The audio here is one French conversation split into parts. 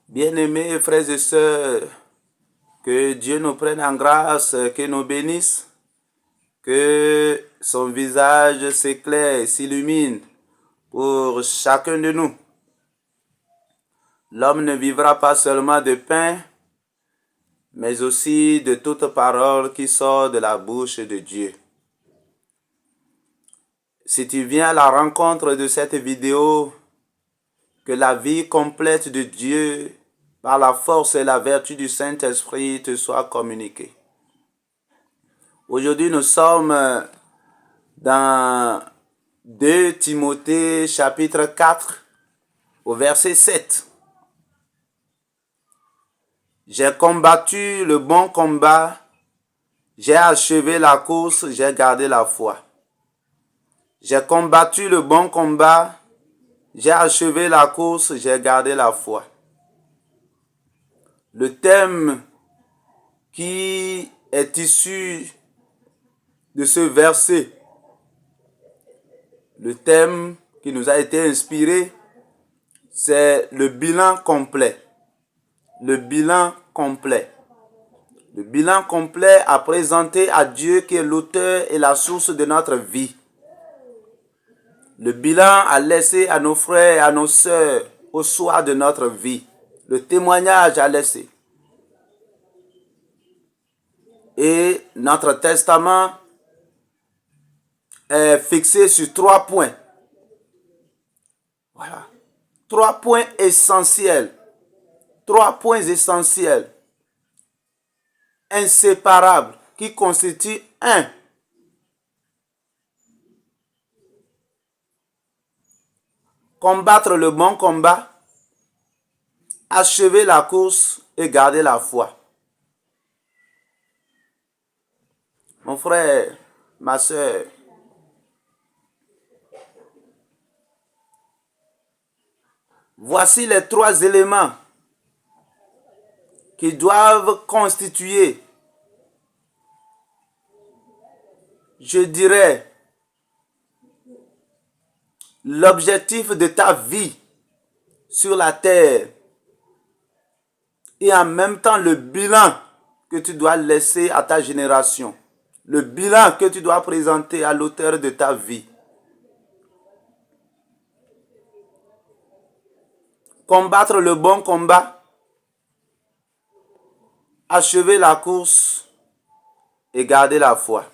Bien-aimés frères et sœurs, que Dieu nous prenne en grâce, qu'il nous bénisse, que son visage s'éclaire et s'illumine pour chacun de nous. L'homme ne vivra pas seulement de pain, mais aussi de toute parole qui sort de la bouche de Dieu. Si tu viens à la rencontre de cette vidéo, que la vie complète de Dieu, par la force et la vertu du Saint-Esprit, te soit communiquée. Aujourd'hui, nous sommes dans 2 Timothée chapitre 4, au verset 7. J'ai combattu le bon combat, j'ai achevé la course, j'ai gardé la foi. J'ai combattu le bon combat, j'ai achevé la course, j'ai gardé la foi. Le thème qui est issu de ce verset, le thème qui nous a été inspiré, c'est le bilan complet. Le bilan complet. Le bilan complet à présenter à Dieu qui est l'auteur et la source de notre vie. Le bilan à laisser à nos frères et à nos sœurs au soir de notre vie. Le témoignage à laisser. Et notre testament est fixé sur 3 points. Voilà. 3 points essentiels. 3 points essentiels. Inséparables. Qui constituent un. Combattre le bon combat. Achever la course et garder la foi. Mon frère, ma soeur, voici les 3 éléments qui doivent constituer, je dirais, l'objectif de ta vie sur la terre et en même temps le bilan que tu dois laisser à ta génération, le bilan que tu dois présenter à l'auteur de ta vie. Combattre le bon combat, achever la course et garder la foi.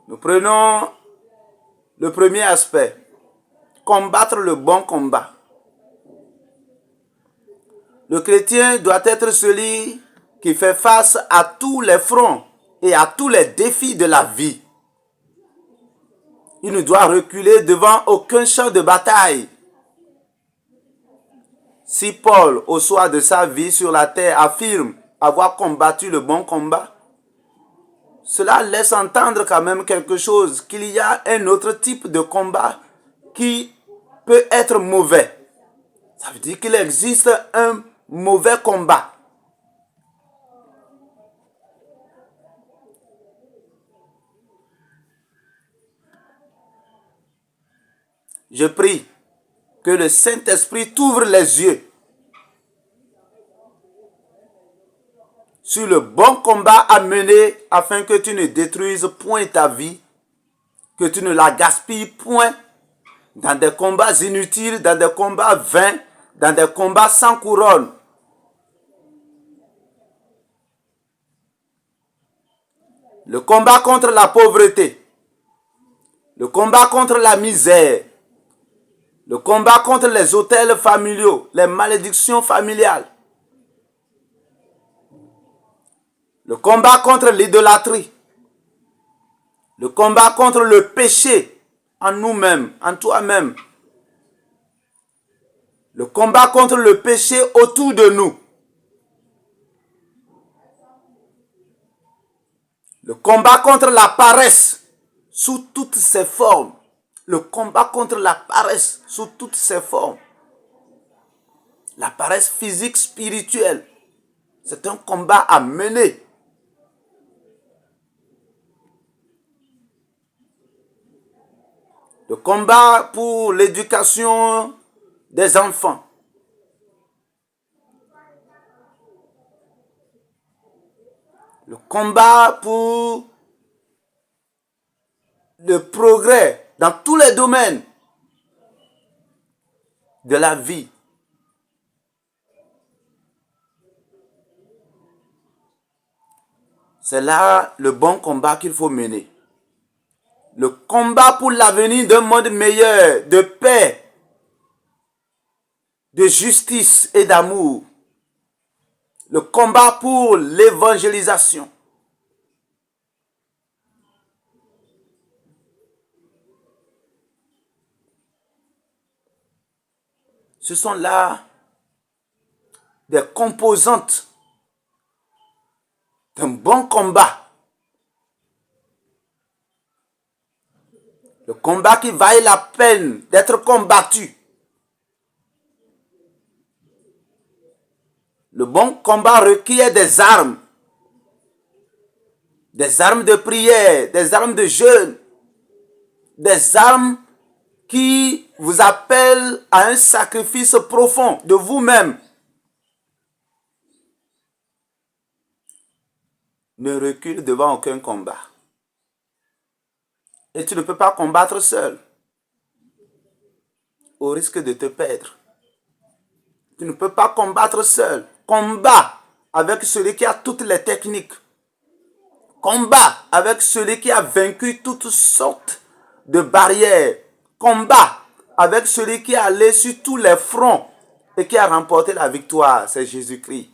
Nous prenons le premier aspect, combattre le bon combat. Le chrétien doit être celui qui fait face à tous les fronts et à tous les défis de la vie. Il ne doit reculer devant aucun champ de bataille. Si Paul, au soir de sa vie sur la terre, affirme avoir combattu le bon combat, cela laisse entendre quand même quelque chose, qu'il y a un autre type de combat qui peut être mauvais. Ça veut dire qu'il existe un mauvais combat. Je prie que le Saint-Esprit t'ouvre les yeux sur le bon combat à mener afin que tu ne détruises point ta vie, que tu ne la gaspilles point dans des combats inutiles, dans des combats vains, dans des combats sans couronne. Le combat contre la pauvreté, le combat contre la misère, le combat contre les autels familiaux, les malédictions familiales, le combat contre l'idolâtrie, le combat contre le péché en nous-mêmes, en toi-même, le combat contre le péché autour de nous, le combat contre la paresse sous toutes ses formes, le combat contre la paresse sous toutes ses formes, la paresse physique, spirituelle, c'est un combat à mener. Le combat pour l'éducation des enfants. Le combat pour le progrès dans tous les domaines de la vie. C'est là le bon combat qu'il faut mener. Le combat pour l'avenir d'un monde meilleur, de paix, de justice et d'amour. Le combat pour l'évangélisation. Ce sont là des composantes d'un bon combat. Le combat qui vaille la peine d'être combattu. Le bon combat requiert des armes de prière, des armes de jeûne, des armes qui vous appellent à un sacrifice profond de vous-même. Ne recule devant aucun combat. Et tu ne peux pas combattre seul, au risque de te perdre. Tu ne peux pas combattre seul. Combat avec celui qui a toutes les techniques. Combat avec celui qui a vaincu toutes sortes de barrières. Combat avec celui qui est allé sur tous les fronts et qui a remporté la victoire. C'est Jésus-Christ.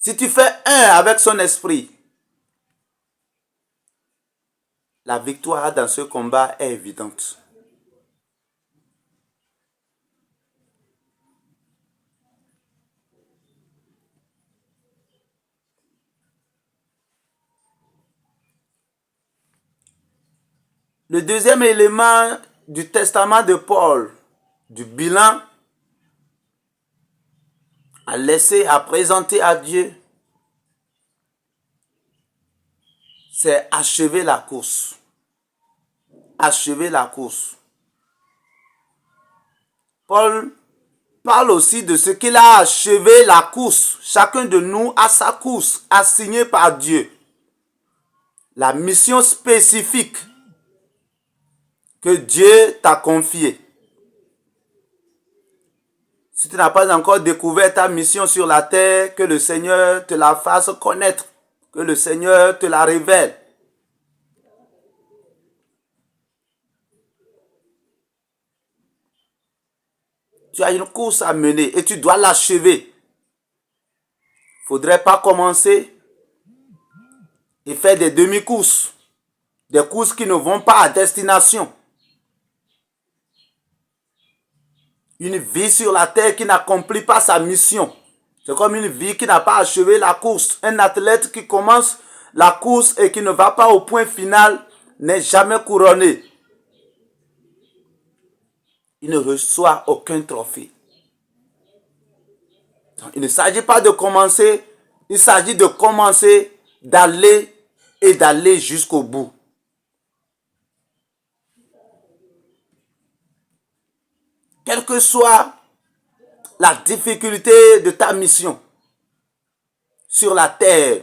Si tu fais un avec son esprit, la victoire dans ce combat est évidente. Le deuxième élément du testament de Paul, du bilan à laisser, à présenter à Dieu, c'est achever la course. Achever la course. Paul parle aussi de ce qu'il a achevé la course. Chacun de nous a sa course assignée par Dieu. La mission spécifique que Dieu t'a confiée. Si tu n'as pas encore découvert ta mission sur la terre, que le Seigneur te la fasse connaître, que le Seigneur te la révèle. Tu as une course à mener et tu dois l'achever. Il ne faudrait pas commencer et faire des demi-courses, des courses qui ne vont pas à destination. Une vie sur la terre qui n'accomplit pas sa mission. C'est comme une vie qui n'a pas achevé la course. Un athlète qui commence la course et qui ne va pas au point final n'est jamais couronné. Il ne reçoit aucun trophée. Donc, il ne s'agit pas de commencer, il s'agit de commencer, d'aller et d'aller jusqu'au bout. Quelle que soit la difficulté de ta mission sur la terre,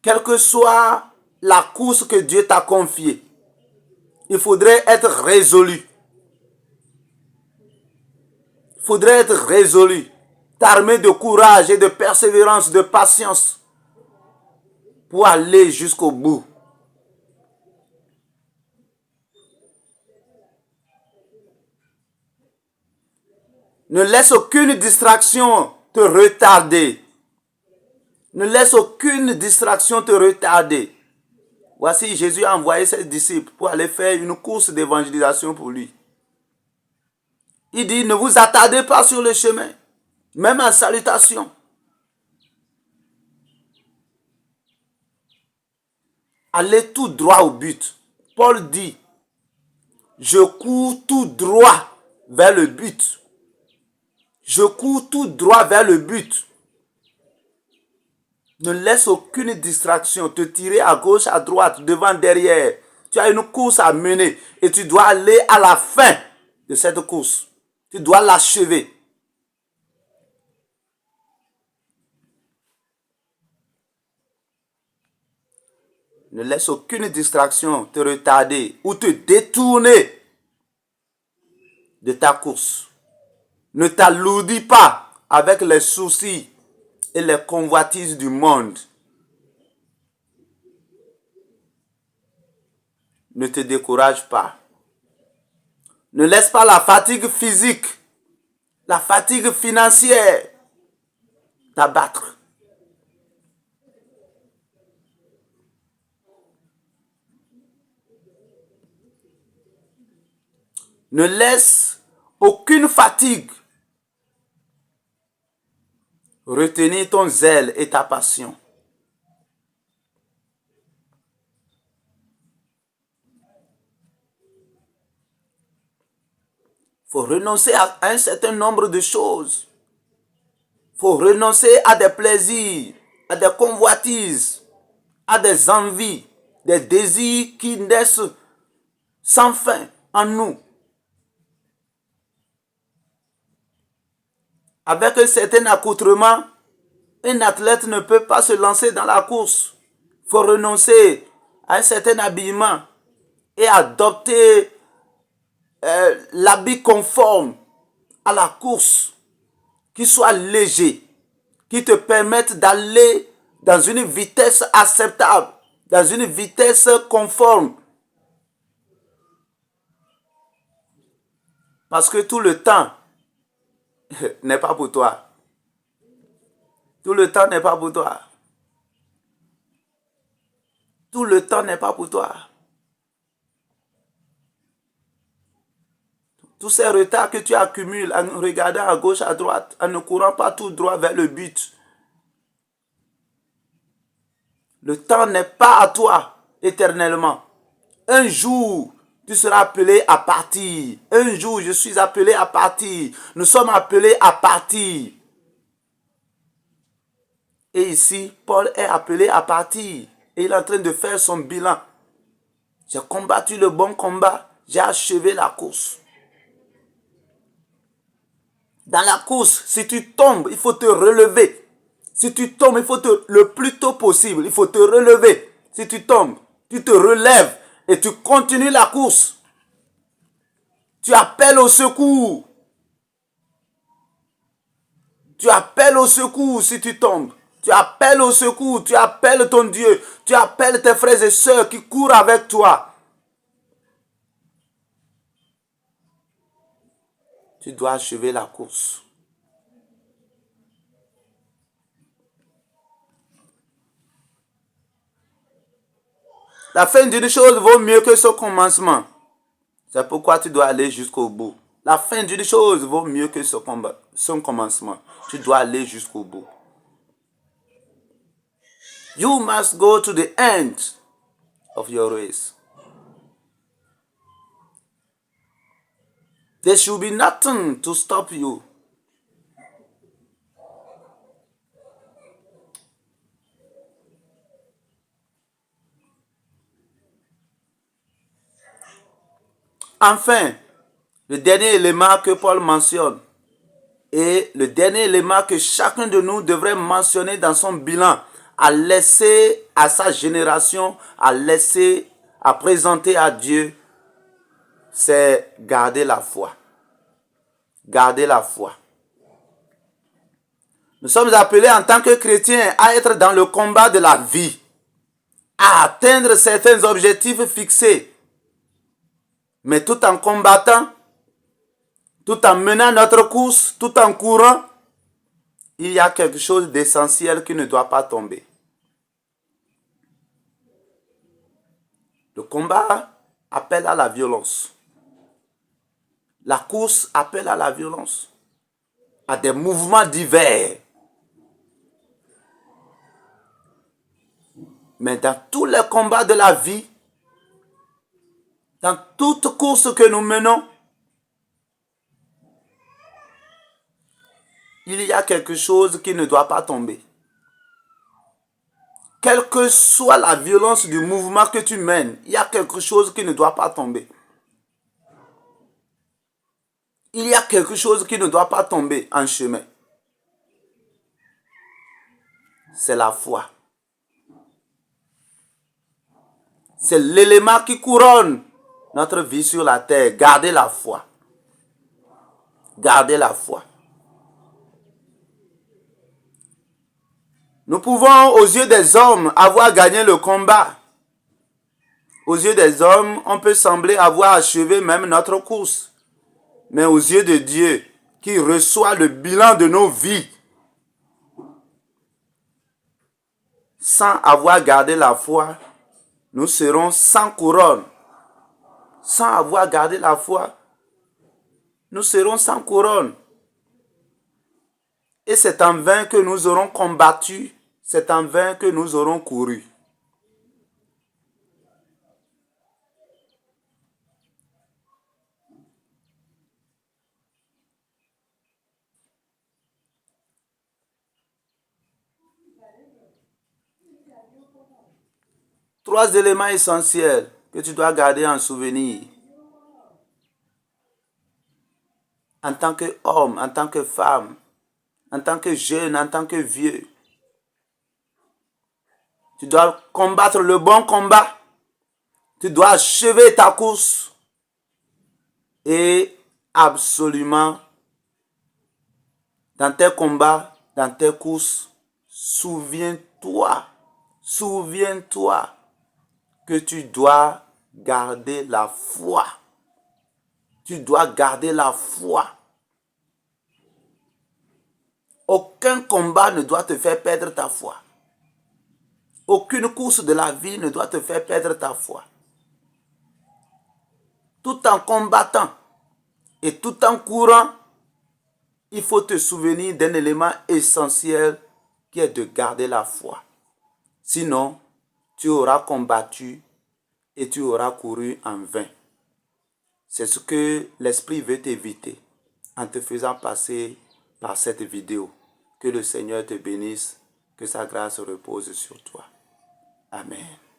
quelle que soit la course que Dieu t'a confiée, il faudrait être résolu. Il faudrait être résolu, t'armer de courage et de persévérance, de patience pour aller jusqu'au bout. Ne laisse aucune distraction te retarder. Ne laisse aucune distraction te retarder. Voici, Jésus a envoyé ses disciples pour aller faire une course d'évangélisation pour lui. Il dit, ne vous attardez pas sur le chemin, même en salutation. Allez tout droit au but. Paul dit, je cours tout droit vers le but. Je cours tout droit vers le but. Ne laisse aucune distraction te tirer à gauche, à droite, devant, derrière. Tu as une course à mener et tu dois aller à la fin de cette course. Tu dois l'achever. Ne laisse aucune distraction te retarder ou te détourner de ta course. Ne t'alourdis pas avec les soucis et les convoitises du monde. Ne te décourage pas. Ne laisse pas la fatigue physique, la fatigue financière t'abattre. Ne laisse aucune fatigue retenir ton zèle et ta passion. Il faut renoncer à un certain nombre de choses. Il faut renoncer à des plaisirs, à des convoitises, à des envies, des désirs qui naissent sans fin en nous. Avec un certain accoutrement, un athlète ne peut pas se lancer dans la course. Il faut renoncer à un certain habillement et adopter l'habit conforme à la course, qui soit léger, qui te permette d'aller dans une vitesse acceptable, dans une vitesse conforme. Parce que tout le temps n'est pas pour toi. Tout le temps n'est pas pour toi. Tout le temps n'est pas pour toi. Tous ces retards que tu accumules en regardant à gauche, à droite, en ne courant pas tout droit vers le but. Le temps n'est pas à toi éternellement. Un jour, tu seras appelé à partir. Un jour, je suis appelé à partir. Nous sommes appelés à partir. Et ici, Paul est appelé à partir. Et il est en train de faire son bilan. J'ai combattu le bon combat. J'ai achevé la course. Dans la course, si tu tombes, il faut te relever. Si tu tombes, il faut le plus tôt possible, il faut te relever. Si tu tombes, tu te relèves et tu continues la course. Tu appelles au secours. Tu appelles au secours si tu tombes. Tu appelles au secours, tu appelles ton Dieu, tu appelles tes frères et sœurs qui courent avec toi. Tu dois achever la course. La fin d'une chose vaut mieux que son commencement. C'est pourquoi tu dois aller jusqu'au bout. La fin d'une chose vaut mieux que son commencement. Tu dois aller jusqu'au bout. You must go to the end of your race. There should be nothing to stop you. Enfin, le dernier élément que Paul mentionne et le dernier élément que chacun de nous devrait mentionner dans son bilan, à laisser à sa génération, à présenter à Dieu, c'est garder la foi. Garder la foi. Nous sommes appelés en tant que chrétiens à être dans le combat de la vie, à atteindre certains objectifs fixés, mais tout en combattant, tout en menant notre course, tout en courant, il y a quelque chose d'essentiel qui ne doit pas tomber. Le combat appelle à la violence. La course appelle à la violence, à des mouvements divers. Mais dans tous les combats de la vie, dans toute course que nous menons, il y a quelque chose qui ne doit pas tomber. quelle que soit la violence du mouvement que tu mènes, il y a quelque chose qui ne doit pas tomber. Il y a quelque chose qui ne doit pas tomber en chemin. C'est la foi. C'est l'élément qui couronne notre vie sur la terre. Gardez la foi. Gardez la foi. Nous pouvons, aux yeux des hommes, avoir gagné le combat. Aux yeux des hommes, on peut sembler avoir achevé même notre course. Mais aux yeux de Dieu, qui reçoit le bilan de nos vies, sans avoir gardé la foi, nous serons sans couronne. Sans avoir gardé la foi, nous serons sans couronne. Et c'est en vain que nous aurons combattu, c'est en vain que nous aurons couru. Trois éléments essentiels que tu dois garder en souvenir. En tant qu'homme, en tant que femme, en tant que jeune, en tant que vieux. Tu dois combattre le bon combat. Tu dois achever ta course. Et absolument, dans tes combats, dans tes courses, souviens-toi que tu dois garder la foi. Tu dois garder la foi. Aucun combat ne doit te faire perdre ta foi. Aucune course de la vie ne doit te faire perdre ta foi. Tout en combattant et tout en courant, il faut te souvenir d'un élément essentiel qui est de garder la foi. Sinon, tu auras combattu et tu auras couru en vain. C'est ce que l'Esprit veut t'éviter en te faisant passer par cette vidéo. Que le Seigneur te bénisse, que sa grâce repose sur toi. Amen.